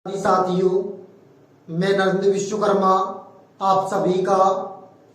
साथियों, मैं नरेंद्र विश्वकर्मा आप सभी का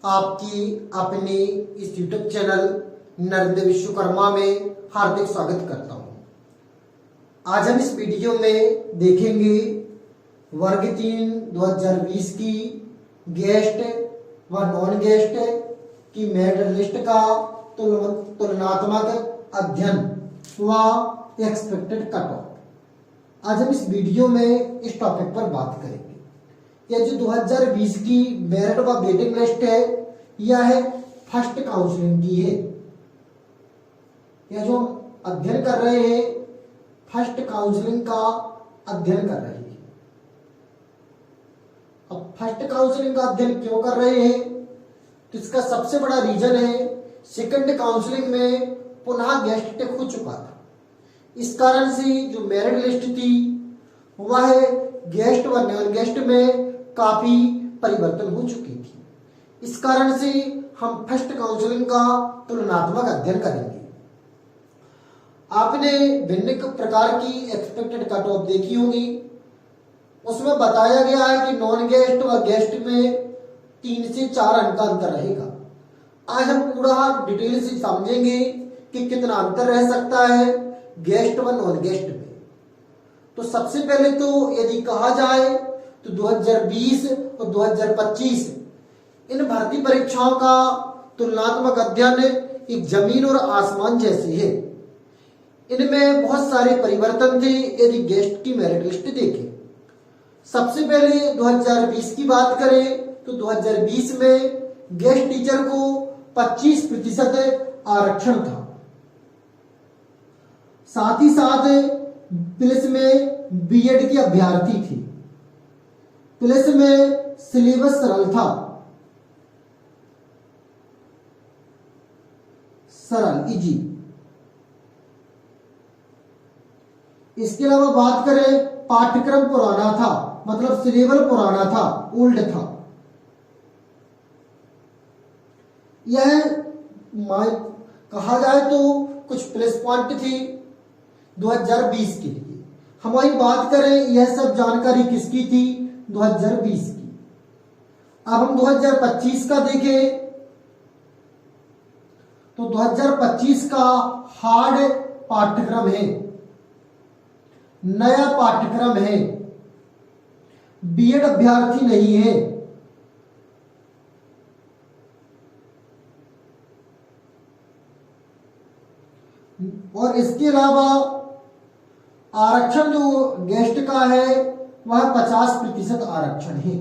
आपकी अपनी इस यूट्यूब चैनल नरेंद्र विश्वकर्मा में हार्दिक स्वागत करता हूं। आज हम इस वीडियो में देखेंगे वर्ग 3 2020 की गेस्ट व नॉन गेस्ट की मेरिट लिस्ट का तुलनात्मक अध्ययन व एक्सपेक्टेड कट ऑफ। आज हम इस वीडियो में इस टॉपिक पर बात करेंगे। यह जो 2020 की मेरिट व वेटिंग लिस्ट है, यह है फर्स्ट काउंसलिंग की है। यह जो हम अध्ययन कर रहे हैं, फर्स्ट काउंसलिंग का अध्ययन कर रहे हैं। अब फर्स्ट काउंसलिंग का अध्ययन क्यों कर रहे हैं, तो इसका सबसे बड़ा रीजन है सेकंड काउंसलिंग में पुनः गेस्ट टेक हो चुका था। इस कारण से जो मेरिट लिस्ट थी वह गेस्ट व नॉन गेस्ट में काफी परिवर्तन हो चुकी थी। इस कारण से हम फर्स्ट काउंसलिंग का तुलनात्मक अध्ययन करेंगे। आपने भिन्न प्रकार की एक्सपेक्टेड कट ऑफ देखी होगी। उसमें बताया गया है कि नॉन गेस्ट व गेस्ट में 3 से 4 अंक का अंतर रहेगा। आज हम पूरा डिटेल से समझेंगे कि कितना अंतर रह सकता है गेस्ट व नॉन गेस्ट में। तो सबसे पहले तो यदि कहा जाए तो 2020 और 2025 इन भर्ती परीक्षाओं का तुलनात्मक अध्ययन एक जमीन और आसमान जैसी है। इनमें बहुत सारे परिवर्तन थे यदि गेस्ट की मेरिट लिस्ट देखें। सबसे पहले 2020 की बात करें तो 2020 में गेस्ट टीचर को 25% आरक्षण था। साथ ही साथ प्लस में बीएड की अभ्यर्थी थी। प्लस में सिलेबस सरल था, सरल इजी। इसके अलावा बात करें पाठ्यक्रम पुराना था, मतलब सिलेबस पुराना था, ओल्ड था। यह कहा जाए तो कुछ प्लस पॉइंट थी 2020 के लिए। हमारी बात करें यह सब जानकारी किसकी थी, 2020 की। अब हम 2025 का देखें तो 2025 का हार्ड पाठ्यक्रम है, नया पाठ्यक्रम है, बीएड अभ्यर्थी नहीं है। और इसके अलावा आरक्षण जो गेस्ट का है वह 50% आरक्षण है।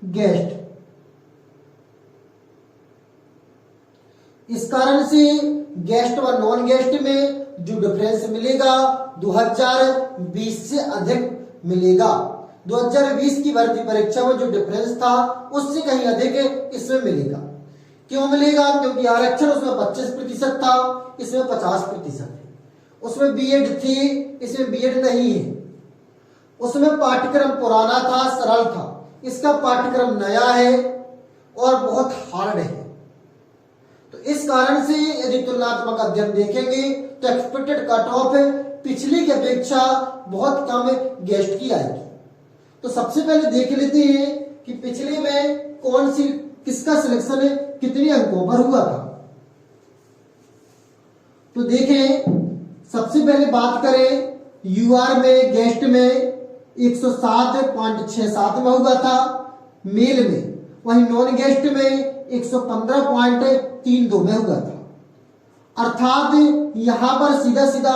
गेस्ट इस कारण से गेस्ट व नॉन गेस्ट में जो डिफरेंस मिलेगा 2020 से अधिक मिलेगा। 2020 की भर्ती परीक्षा में जो डिफरेंस था उससे कहीं अधिक इसमें मिलेगा। क्यों मिलेगा, क्योंकि आरक्षण उसमें 25% था, इसमें 50% है। उसमें बीएड थी, इसमें बीएड नहीं है। उसमें पाठ्यक्रम पुराना था, सरल था। इसका पाठ्यक्रम नया है और बहुत हार्ड है। तो इस कारण से यदि तुलनात्मक अध्ययन देखेंगे तो एक्सपेक्टेड कट ऑफ पिछले की अपेक्षा बहुत कम गेस्ट की आएगी। तो सबसे पहले देख लेते हैं कि पिछले में कौन सी किसका सिलेक्शन कितने अंकों पर हुआ था। तो देखें, सबसे पहले बात करें यूआर में गेस्ट में 107.67 में हुआ था मेल में, वहीं नॉन गेस्ट में 115.32 में हुआ था। अर्थात यहां पर सीधा सीधा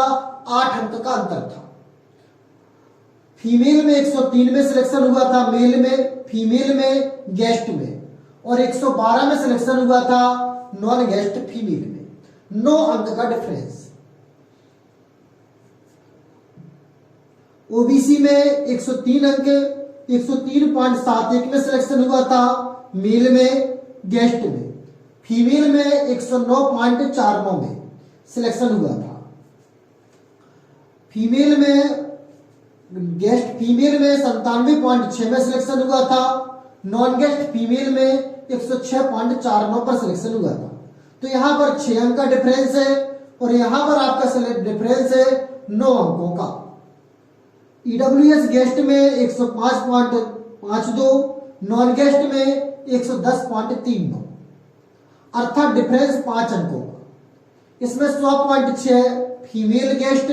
8 अंक का अंतर था। फीमेल में 103 में सिलेक्शन हुआ था मेल में, फीमेल में गेस्ट में, और 112 में सिलेक्शन हुआ था नॉन गेस्ट फीमेल में। 9 अंक का डिफरेंस। ओबीसी में 103 अंक 103.71 में सिलेक्शन हुआ था मेल में, गेस्ट में। फीमेल में 109.49 में सिलेक्शन हुआ था। फीमेल में गेस्ट फीमेल में 97.6 में सिलेक्शन हुआ था। नॉन गेस्ट फीमेल में 106.49 पर सिलेक्शन हुआ था। तो यहां पर 6 अंक का डिफरेंस है और यहां पर आपका डिफरेंस है 9 अंकों का। ईडब्ल्यूएस गेस्ट में 105.52, नॉन गेस्ट में 110.32, अर्थात डिफरेंस 5 अंकों का। इसमें 100.6 female guest,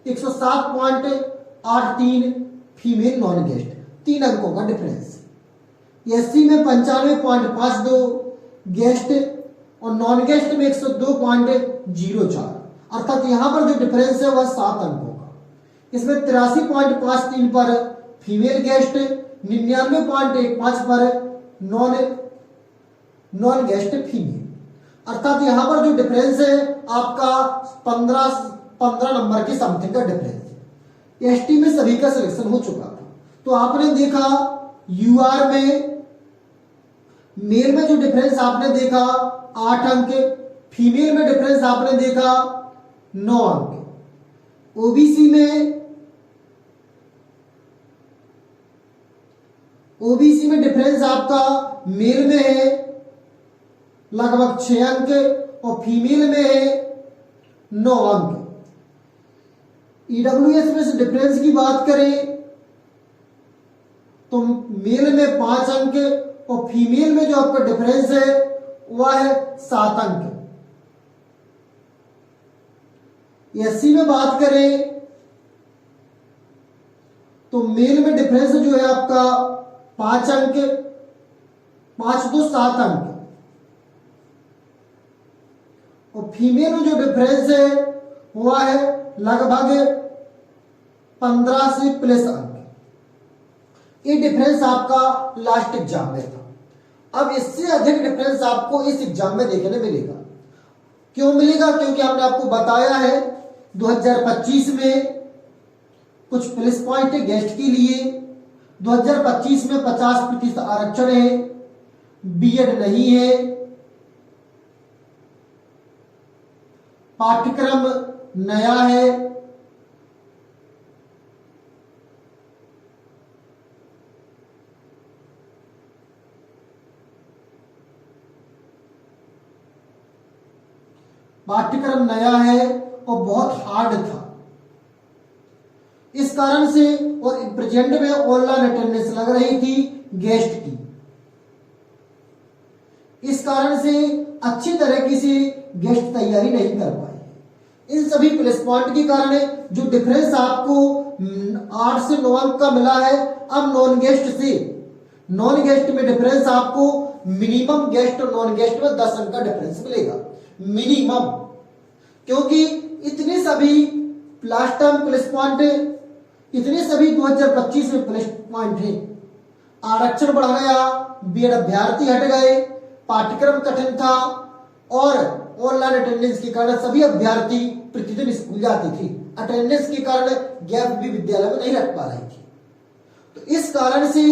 107.83 female non guest, 3 अंकों का डिफरेंस। एससी में 95.52 गेस्ट और नॉन गेस्ट में 102.04, अर्थात यहां पर जो डिफरेंस है वह 7 अंकों का। इसमें 83.53 पर फीमेल गेस्ट, 99.15 पर नॉन गेस्ट फीमेल, अर्थात यहां पर जो डिफरेंस है आपका 15 नंबर की समथिंग का डिफरेंस। एसटी में सभी का सिलेक्शन हो चुका था। तो आपने देखा यूआर में मेल में जो डिफरेंस आपने देखा 8 अंक, फीमेल में डिफरेंस आपने देखा 9 अंक। ओबीसी में डिफरेंस आपका मेल में है लगभग 6 अंक और फीमेल में है 9 अंक। ईडब्ल्यूएस में से डिफरेंस की बात करें तो मेल में 5 अंक और फीमेल में जो आपका डिफरेंस है वह है 7 अंक। एससी में बात करें तो मेल में डिफरेंस जो है आपका 5 अंक, 5 तो 7 अंक, और फीमेल में जो डिफरेंस है वह है लगभग 15 से प्लस अंक। ये डिफरेंस आपका लास्ट एग्जाम में था। अब इससे अधिक डिफरेंस आपको इस एग्जाम में देखने मिलेगा। क्यों मिलेगा? क्योंकि हमने आपको बताया है 2025 में कुछ प्लस पॉइंट है गेस्ट के लिए। 2025 में 50% आरक्षण है, बीएड नहीं है, पाठ्यक्रम नया है, पाठ्यक्रम नया है और बहुत हार्ड था। इस कारण से और प्रेजेंट में ऑनलाइन अटेंडेंस लग रही थी गेस्ट की। इस कारण से अच्छी तरीके से गेस्ट तैयारी नहीं कर पाए। इन सभी प्लस पॉइंट के कारण जो डिफरेंस आपको 8 से 9 अंक का मिला है, अब नॉन गेस्ट में डिफरेंस आपको मिनिमम गेस्ट और नॉन गेस्ट में 10 अंक का डिफरेंस मिलेगा मिनिमम। क्योंकि इतने सभी लास्ट टाइम प्लस पॉइंट, इतने सभी 2025 में प्लस पॉइंट है। आरक्षण बढ़ गया, बीएड अभ्यर्थी हट गए, पाठ्यक्रम कठिन था और ऑनलाइन अटेंडेंस के कारण सभी अभ्यर्थी प्रतिदिन स्कूल जाती थी। अटेंडेंस के कारण गैप भी विद्यालय में नहीं रख पा रही थी। तो इस कारण से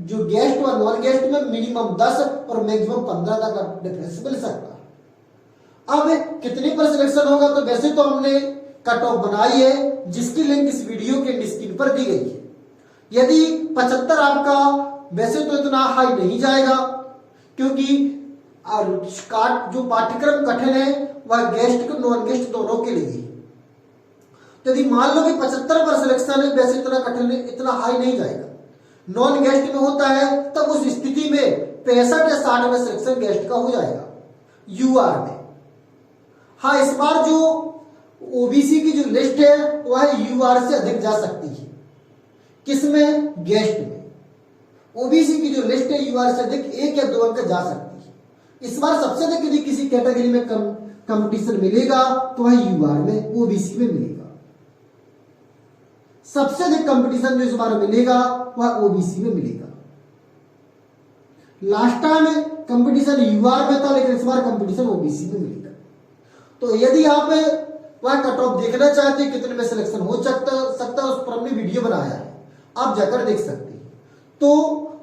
जो गेस्ट और नॉन गेस्ट में मिनिमम 10 और मैक्सिमम 15 तक का डिफरेंस मिल सकता है। अब कितने पर सिलेक्शन होगा? तो वैसे तो हमने कट ऑफ बनाई है जिसकी लिंक इस वीडियो के स्क्रीन पर दी गई है। यदि 75 आपका, वैसे तो इतना हाई नहीं जाएगा क्योंकि जो पाठ्यक्रम कठिन है वह गेस्ट को नॉन गेस्ट दोनों के लिए। तो यदि मान लो कि 75 पर सिलेक्शन है, वैसे इतना कठिन, इतना हाई नहीं जाएगा। नॉन गेस्ट में होता है तब उस स्थिति में 65 या 60 में सिलेक्शन गेस्ट का हो जाएगा यूआर में। हाँ, इस बार जो ओबीसी की जो लिस्ट है वह यूआर से अधिक जा सकती है। किसमें? गेस्ट में। ओबीसी की जो लिस्ट है यूआर से अधिक 1 या 2 अंक जा सकती है। इस बार सबसे अधिक यदि किसी कैटेगरी में कंपटीशन मिलेगा तो वह यूआर में, ओबीसी में मिलेगा। सबसे अधिक कंपटीशन जो इस बार मिलेगा वह ओबीसी में मिलेगा। लास्ट टाइम कंपटीशन यूआर में था, लेकिन इस बार कंपटीशन ओबीसी में मिलेगा। तो यदि आप वह कट ऑफ देखना चाहते हैं कितने में सिलेक्शन हो सकता है, उस पर हमने वीडियो बनाया है, आप जाकर देख सकते हैं। तो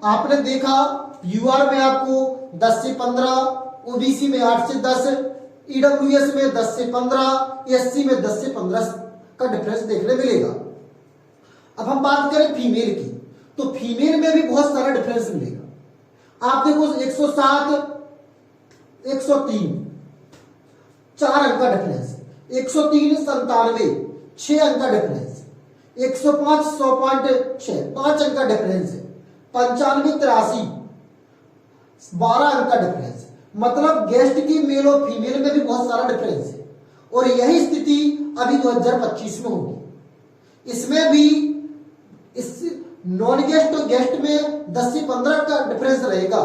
आपने देखा यूआर में आपको 10 से 15, ओबीसी में 8 से 10, ईडब्ल्यूएस में 10 से 15, एससी में 10 से 15 का डिफरेंस देखने मिलेगा। अब हम बात करें फीमेल की, तो फीमेल में भी बहुत सारा डिफरेंस मिलेगा। आप देखो 107, 103, 4 अंक का डिफरेंस, 103, 97, 6 अंक का डिफरेंस, 105 100.6 5 अंक का डिफरेंस है। 95 83 12 अंक का डिफरेंस है। मतलब गेस्ट की मेल और फीमेल में भी बहुत सारा डिफरेंस है और यही स्थिति अभी 2025 में होगी। इसमें भी इस नॉन गेस्ट और गेस्ट में 10 से 15 का डिफरेंस रहेगा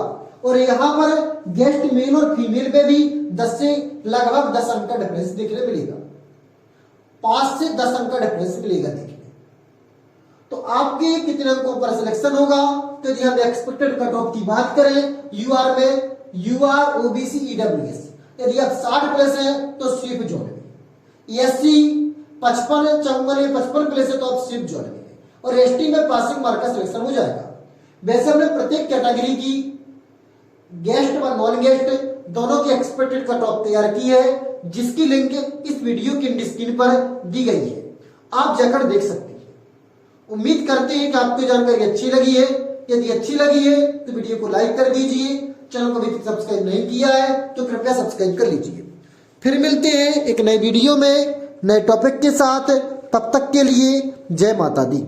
और यहां पर गेस्ट मेल और फीमेल में भी 10 से लगभग 10 अंक का डिफरेंस देखने मिलेगा। 5 से 10 अंक का डिफरेंस मिलेगा देखने। तो आपके कितने अंकों पर सिलेक्शन होगा? तो यदि हम एक्सपेक्टेड कट ऑफ की बात करें यूआर में, यूआर ओबीसी ईडब्ल्यूएस यदि आप 60 प्लस है तो स्विप जोन में, एससी 55 54 55 प्लस है तो आप स्विप जोन में और एसटी में पासिंग मार्क का सिलेक्शन हो जाएगा। वैसे हमने प्रत्येक कैटेगरी की गेस्ट व नॉन गेस्ट दोनों की एक्सपेक्टेड कट ऑफ तैयार की है, जिसकी लिंक इस वीडियो की स्क्रीन पर दी गई है, आप जाकर देख सकते हैं। उम्मीद करते हैं कि आपको जानकारी अच्छी लगी है। यदि अच्छी लगी है तो वीडियो को लाइक कर दीजिए, चैनल को अभी तक सब्सक्राइब नहीं किया है तो कृपया सब्सक्राइब कर लीजिए। फिर मिलते हैं एक नए वीडियो में नए टॉपिक के साथ, तब तक के लिए जय माता दी।